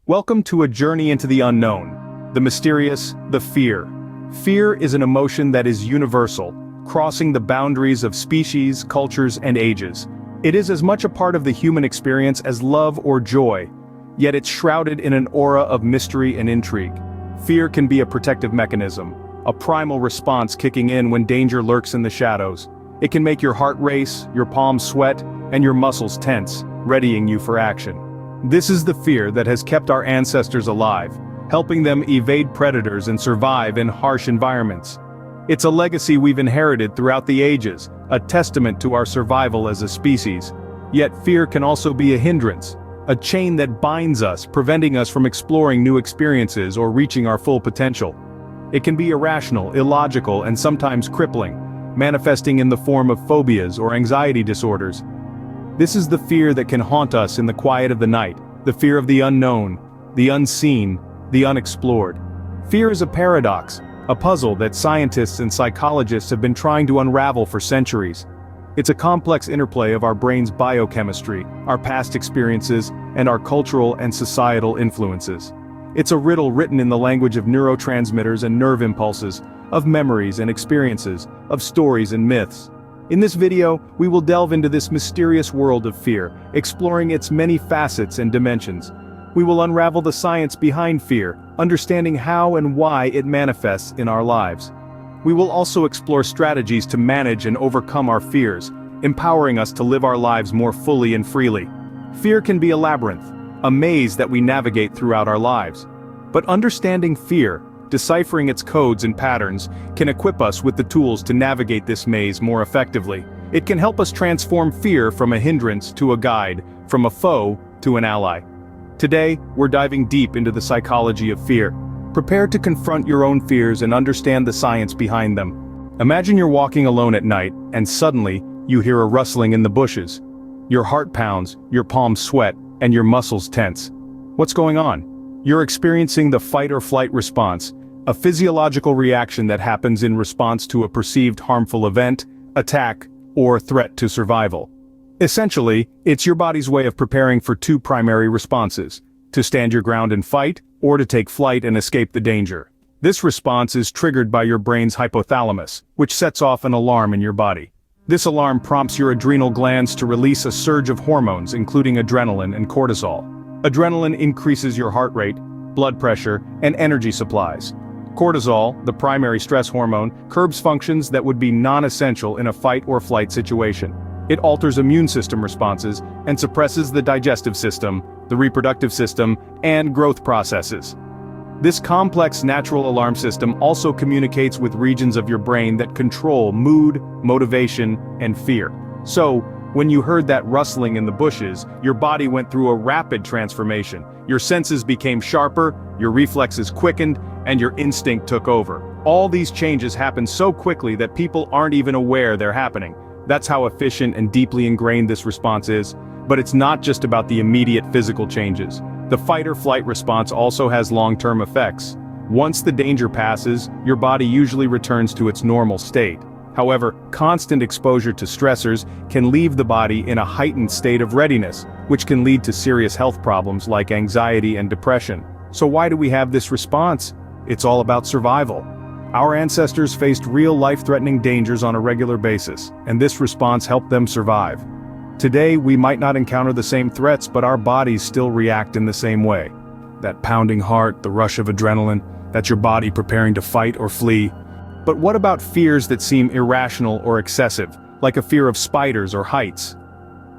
Welcome to a journey into the unknown, the mysterious, the fear. Fear is an emotion that is universal, crossing the boundaries of species, cultures, and ages. It is as much a part of the human experience as love or joy, yet it's shrouded in an aura of mystery and intrigue. Fear can be a protective mechanism, a primal response kicking in when danger lurks in the shadows. It can make your heart race, your palms sweat, and your muscles tense, readying you for action. This is the fear that has kept our ancestors alive, helping them evade predators and survive in harsh environments. It's a legacy we've inherited throughout the ages, a testament to our survival as a species. Yet fear can also be a hindrance, a chain that binds us, preventing us from exploring new experiences or reaching our full potential. It can be irrational, illogical, and sometimes crippling, manifesting in the form of phobias or anxiety disorders. This is the fear that can haunt us in the quiet of the night, the fear of the unknown, the unseen, the unexplored. Fear is a paradox, a puzzle that scientists and psychologists have been trying to unravel for centuries. It's a complex interplay of our brain's biochemistry, our past experiences, and our cultural and societal influences. It's a riddle written in the language of neurotransmitters and nerve impulses, of memories and experiences, of stories and myths. In this video, we will delve into this mysterious world of fear, exploring its many facets and dimensions. We will unravel the science behind fear, understanding how and why it manifests in our lives. We will also explore strategies to manage and overcome our fears, empowering us to live our lives more fully and freely. Fear can be a labyrinth, a maze that we navigate throughout our lives. But understanding fear, deciphering its codes and patterns, can equip us with the tools to navigate this maze more effectively. It can help us transform fear from a hindrance to a guide, from a foe to an ally. Today, we're diving deep into the psychology of fear. Prepare to confront your own fears and understand the science behind them. Imagine you're walking alone at night, and suddenly, you hear a rustling in the bushes. Your heart pounds, your palms sweat, and your muscles tense. What's going on? You're experiencing the fight or flight response, a physiological reaction that happens in response to a perceived harmful event, attack, or threat to survival. Essentially, it's your body's way of preparing for two primary responses: to stand your ground and fight, or to take flight and escape the danger. This response is triggered by your brain's hypothalamus, which sets off an alarm in your body. This alarm prompts your adrenal glands to release a surge of hormones, including adrenaline and cortisol. Adrenaline increases your heart rate, blood pressure, and energy supplies. Cortisol, the primary stress hormone, curbs functions that would be non-essential in a fight or flight situation. It alters immune system responses and suppresses the digestive system, the reproductive system, and growth processes. This complex natural alarm system also communicates with regions of your brain that control mood, motivation, and fear. So, when you heard that rustling in the bushes, your body went through a rapid transformation. Your senses became sharper, your reflexes quickened, and your instinct took over. All these changes happen so quickly that people aren't even aware they're happening. That's how efficient and deeply ingrained this response is. But it's not just about the immediate physical changes. The fight or flight response also has long-term effects. Once the danger passes, your body usually returns to its normal state. However, constant exposure to stressors can leave the body in a heightened state of readiness, which can lead to serious health problems like anxiety and depression. So why do we have this response? It's all about survival. Our ancestors faced real life-threatening dangers on a regular basis, and this response helped them survive. Today, we might not encounter the same threats, but our bodies still react in the same way. That pounding heart, the rush of adrenaline, that's your body preparing to fight or flee. But what about fears that seem irrational or excessive, like a fear of spiders or heights?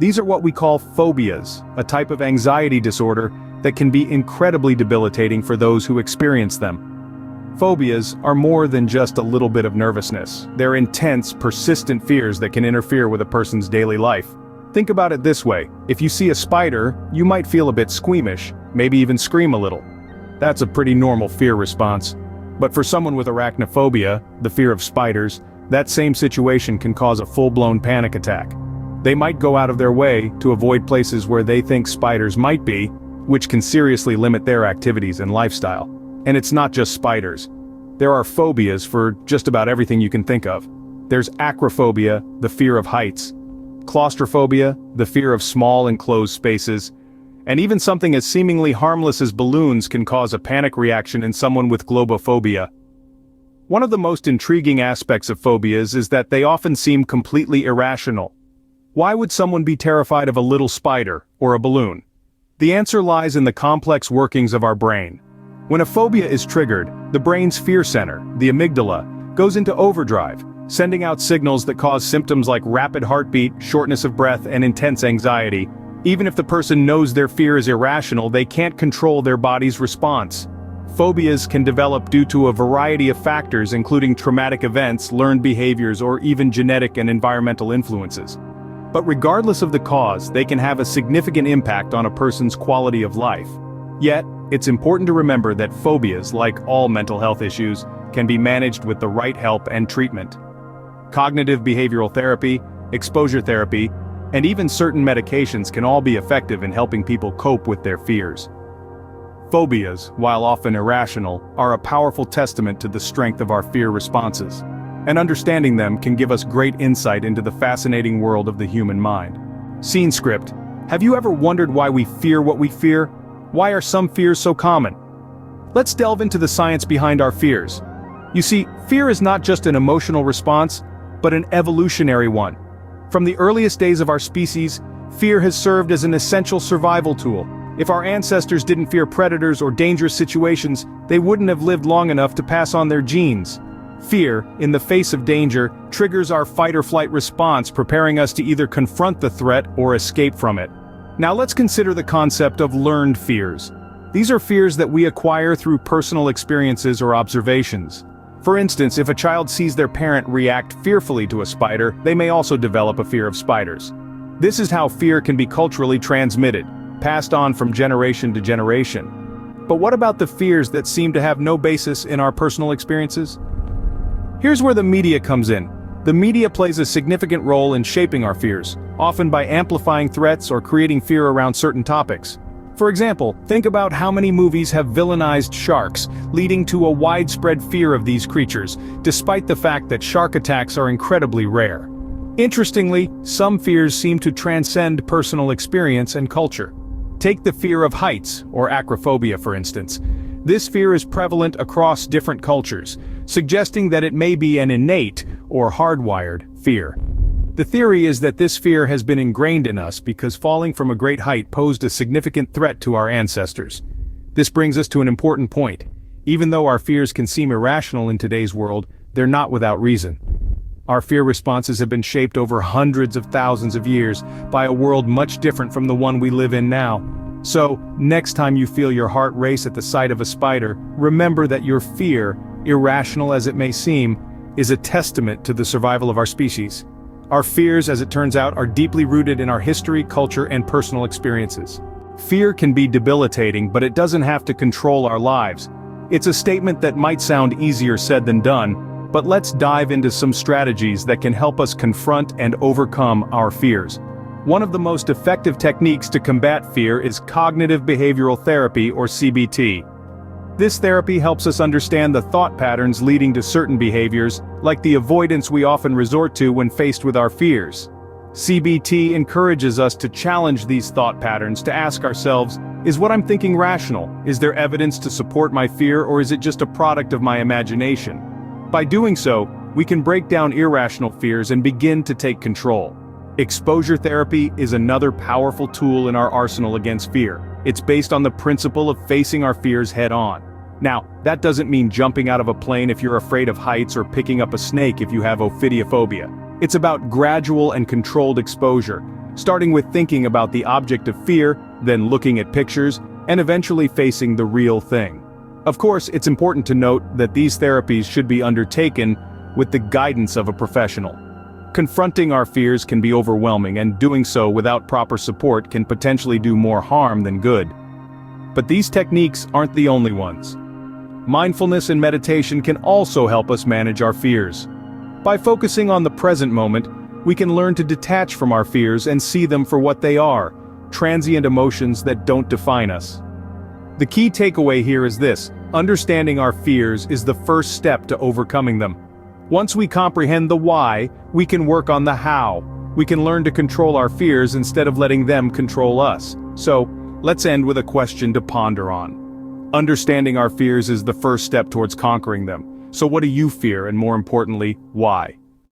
These are what we call phobias, a type of anxiety disorder that can be incredibly debilitating for those who experience them. Phobias are more than just a little bit of nervousness. They're intense, persistent fears that can interfere with a person's daily life. Think about it this way: if you see a spider, you might feel a bit squeamish, maybe even scream a little. That's a pretty normal fear response. But for someone with arachnophobia, the fear of spiders, that same situation can cause a full-blown panic attack. They might go out of their way to avoid places where they think spiders might be, which can seriously limit their activities and lifestyle. And it's not just spiders. There are phobias for just about everything you can think of. There's acrophobia, the fear of heights; claustrophobia, the fear of small enclosed spaces; And even something as seemingly harmless as balloons can cause a panic reaction in someone with globophobia. One of the most intriguing aspects of phobias is that they often seem completely irrational. Why would someone be terrified of a little spider or a balloon? The answer lies in the complex workings of our brain. When a phobia is triggered, the brain's fear center, the amygdala, goes into overdrive, sending out signals that cause symptoms like rapid heartbeat, shortness of breath, and intense anxiety. Even if the person knows their fear is irrational, they can't control their body's response. Phobias can develop due to a variety of factors, including traumatic events, learned behaviors, or even genetic and environmental influences. But regardless of the cause, they can have a significant impact on a person's quality of life. Yet, it's important to remember that phobias, like all mental health issues, can be managed with the right help and treatment. Cognitive behavioral therapy, exposure therapy, and even certain medications can all be effective in helping people cope with their fears. Phobias, while often irrational, are a powerful testament to the strength of our fear responses. And understanding them can give us great insight into the fascinating world of the human mind. Scene script. Have you ever wondered why we fear what we fear? Why are some fears so common? Let's delve into the science behind our fears. You see, fear is not just an emotional response, but an evolutionary one. From the earliest days of our species, fear has served as an essential survival tool. If our ancestors didn't fear predators or dangerous situations, they wouldn't have lived long enough to pass on their genes. Fear, in the face of danger, triggers our fight-or-flight response, preparing us to either confront the threat or escape from it. Now let's consider the concept of learned fears. These are fears that we acquire through personal experiences or observations. For instance, if a child sees their parent react fearfully to a spider, they may also develop a fear of spiders. This is how fear can be culturally transmitted, passed on from generation to generation. But what about the fears that seem to have no basis in our personal experiences? Here's where the media comes in. The media plays a significant role in shaping our fears, often by amplifying threats or creating fear around certain topics. For example, think about how many movies have villainized sharks, leading to a widespread fear of these creatures, despite the fact that shark attacks are incredibly rare. Interestingly, some fears seem to transcend personal experience and culture. Take the fear of heights, or acrophobia for instance. This fear is prevalent across different cultures, suggesting that it may be an innate, or hardwired, fear. The theory is that this fear has been ingrained in us because falling from a great height posed a significant threat to our ancestors. This brings us to an important point. Even though our fears can seem irrational in today's world, they're not without reason. Our fear responses have been shaped over hundreds of thousands of years by a world much different from the one we live in now. So, next time you feel your heart race at the sight of a spider, remember that your fear, irrational as it may seem, is a testament to the survival of our species. Our fears, as it turns out, are deeply rooted in our history, culture, and personal experiences. Fear can be debilitating, but it doesn't have to control our lives. It's a statement that might sound easier said than done, but let's dive into some strategies that can help us confront and overcome our fears. One of the most effective techniques to combat fear is cognitive behavioral therapy, or CBT. This therapy helps us understand the thought patterns leading to certain behaviors, like the avoidance we often resort to when faced with our fears. CBT encourages us to challenge these thought patterns, to ask ourselves, is what I'm thinking rational? Is there evidence to support my fear, or is it just a product of my imagination? By doing so, we can break down irrational fears and begin to take control. Exposure therapy is another powerful tool in our arsenal against fear. It's based on the principle of facing our fears head-on. Now, that doesn't mean jumping out of a plane if you're afraid of heights or picking up a snake if you have ophidiophobia. It's about gradual and controlled exposure, starting with thinking about the object of fear, then looking at pictures, and eventually facing the real thing. Of course, it's important to note that these therapies should be undertaken with the guidance of a professional. Confronting our fears can be overwhelming, and doing so without proper support can potentially do more harm than good. But these techniques aren't the only ones. Mindfulness and meditation can also help us manage our fears. By focusing on the present moment, we can learn to detach from our fears and see them for what they are, transient emotions that don't define us. The key takeaway here is this: understanding our fears is the first step to overcoming them. Once we comprehend the why, we can work on the how. We can learn to control our fears instead of letting them control us. So, Let's end with a question to ponder on. Understanding our fears is the first step towards conquering them. So what do you fear, and more importantly, why?